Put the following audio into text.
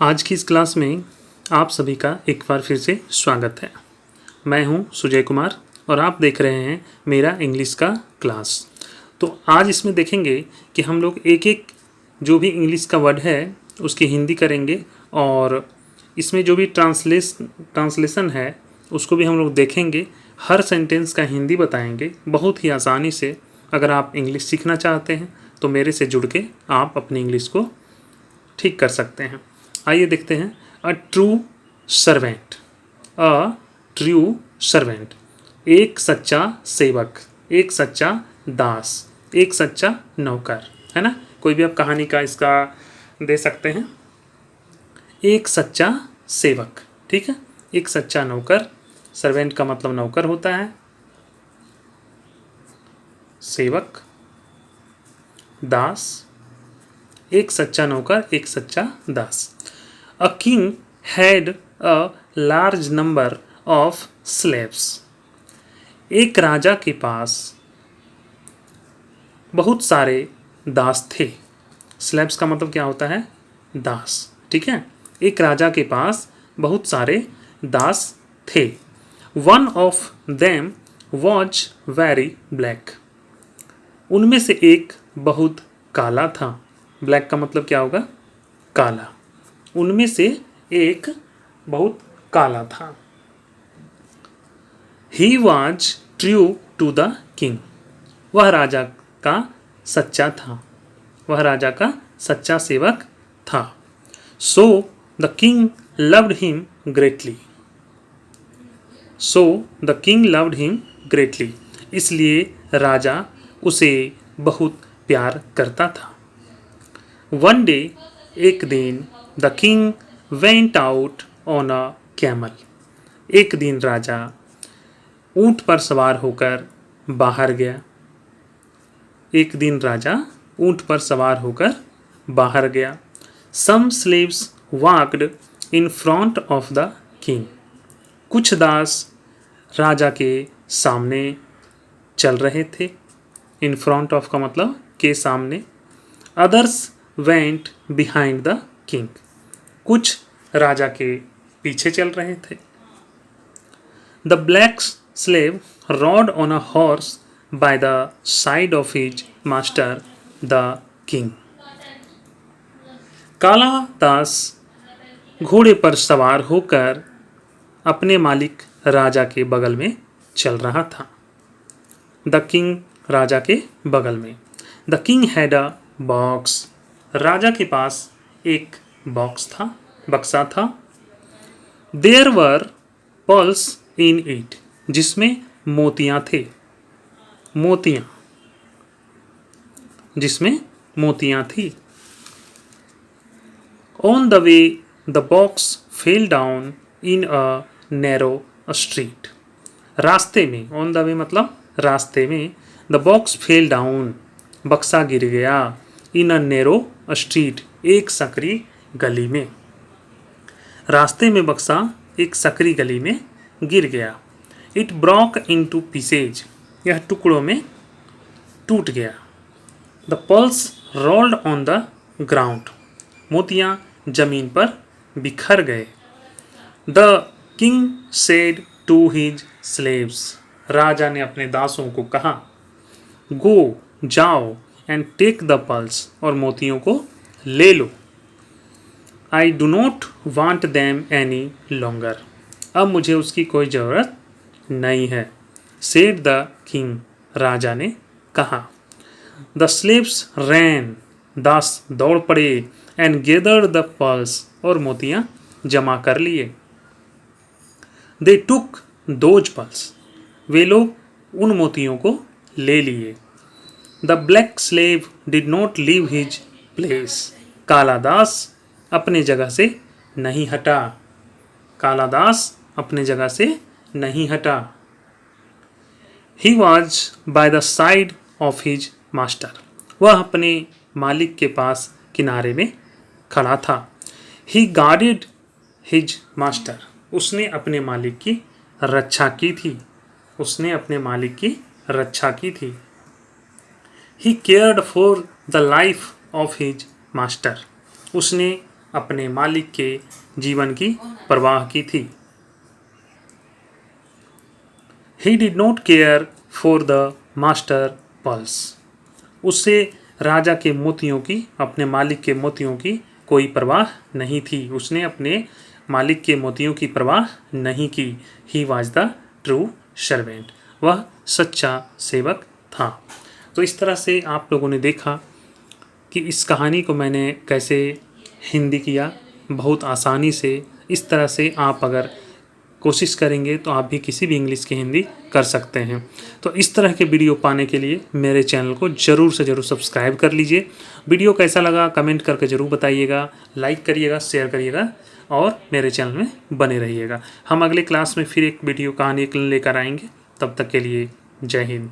आज की इस क्लास में आप सभी का एक बार फिर से स्वागत है। मैं हूं सुजय कुमार और आप देख रहे हैं मेरा इंग्लिश का क्लास। तो आज इसमें देखेंगे कि हम लोग एक एक जो भी इंग्लिश का वर्ड है उसकी हिंदी करेंगे और इसमें जो भी ट्रांसलेशन है उसको भी हम लोग देखेंगे। हर सेंटेंस का हिंदी बताएंगे बहुत ही आसानी से। अगर आप इंग्लिश सीखना चाहते हैं तो मेरे से जुड़ के आप अपनी इंग्लिश को ठीक कर सकते हैं। आइए देखते हैं। A true servant, a true servant, एक सच्चा सेवक, एक सच्चा दास, एक सच्चा नौकर, है ना। कोई भी आप कहानी का इसका दे सकते हैं। एक सच्चा सेवक, ठीक है, एक सच्चा नौकर। सर्वेंट का मतलब नौकर होता है, सेवक, दास, एक सच्चा नौकर, एक सच्चा दास। A king had a large number of slaves. एक राजा के पास बहुत सारे दास थे। स्लेव्स का मतलब क्या होता है? दास, ठीक है। एक राजा के पास बहुत सारे दास थे। One of them was very black. उनमें से एक बहुत काला था। ब्लैक का मतलब क्या होगा? काला। उनमें से एक बहुत काला था। He was true to the king. वह राजा का सच्चा था, वह राजा का सच्चा सेवक था। So the king loved him greatly. So the king loved him greatly. इसलिए राजा उसे बहुत प्यार करता था। One day, एक दिन, The king went out on a camel. एक दिन राजा ऊंट पर सवार होकर बाहर गया। एक दिन राजा ऊंट पर सवार होकर बाहर गया। Some slaves walked in front of the king. कुछ दास राजा के सामने चल रहे थे। In front of का मतलब के सामने। Others went behind the king. कुछ राजा के पीछे चल रहे थे। The black slave rode on a horse by the side of his master, the king. काला दास घोड़े पर सवार होकर अपने मालिक राजा के बगल में चल रहा था। The king राजा के बगल में। The king had a box. राजा के पास एक बॉक्स था, बक्सा था। There were pearls in it. जिसमें मोतियां थे, मोतियां, जिसमें मोतियां थी। On the way, the box fell down in a narrow street. रास्ते में, on the way मतलब रास्ते में, the box fell down, बक्सा गिर गया, in a narrow street, एक सकरी गली में। रास्ते में बक्सा एक सकरी गली में गिर गया। It broke into pieces. यह टुकड़ों में टूट गया। The pearls rolled on the ground. मोतियां जमीन पर बिखर गए। The king said to his slaves. राजा ने अपने दासों को कहा, Go, जाओ, and take the pearls. और मोतियों को ले लो। I do not want them any longer. अब मुझे उसकी कोई ज़रूरत नहीं है। Said the king. राजा ने कहा। The slaves ran. दास दौड़ पड़े and gathered the pearls. और मोतियां जमा कर लिए। They took those pearls. वे लोग उन मोतियों को ले लिए। The black slave did not leave his place. काला दास अपने जगह से नहीं हटा। काला दास अपने जगह से नहीं हटा। He was by the side of his master. वह अपने मालिक के पास किनारे में खड़ा था। He guarded his master. उसने अपने मालिक की रक्षा की थी। उसने अपने मालिक की रक्षा की थी। He cared for the life of his master. उसने अपने मालिक के जीवन की परवाह की थी। He did not care for the master pearls. उससे राजा के मोतियों की, अपने मालिक के मोतियों की कोई परवाह नहीं थी। उसने अपने मालिक के मोतियों की परवाह नहीं की। He was the true servant. वह सच्चा सेवक था। तो इस तरह से आप लोगों ने देखा कि इस कहानी को मैंने कैसे हिंदी किया, बहुत आसानी से। इस तरह से आप अगर कोशिश करेंगे तो आप भी किसी भी इंग्लिश की हिंदी कर सकते हैं। तो इस तरह के वीडियो पाने के लिए मेरे चैनल को ज़रूर से ज़रूर सब्सक्राइब कर लीजिए। वीडियो कैसा लगा कमेंट करके ज़रूर बताइएगा, लाइक करिएगा, शेयर करिएगा और मेरे चैनल में बने रहिएगा। हम अगले क्लास में फिर एक वीडियो कहानी लेकर आएंगे। तब तक के लिए जय हिंद।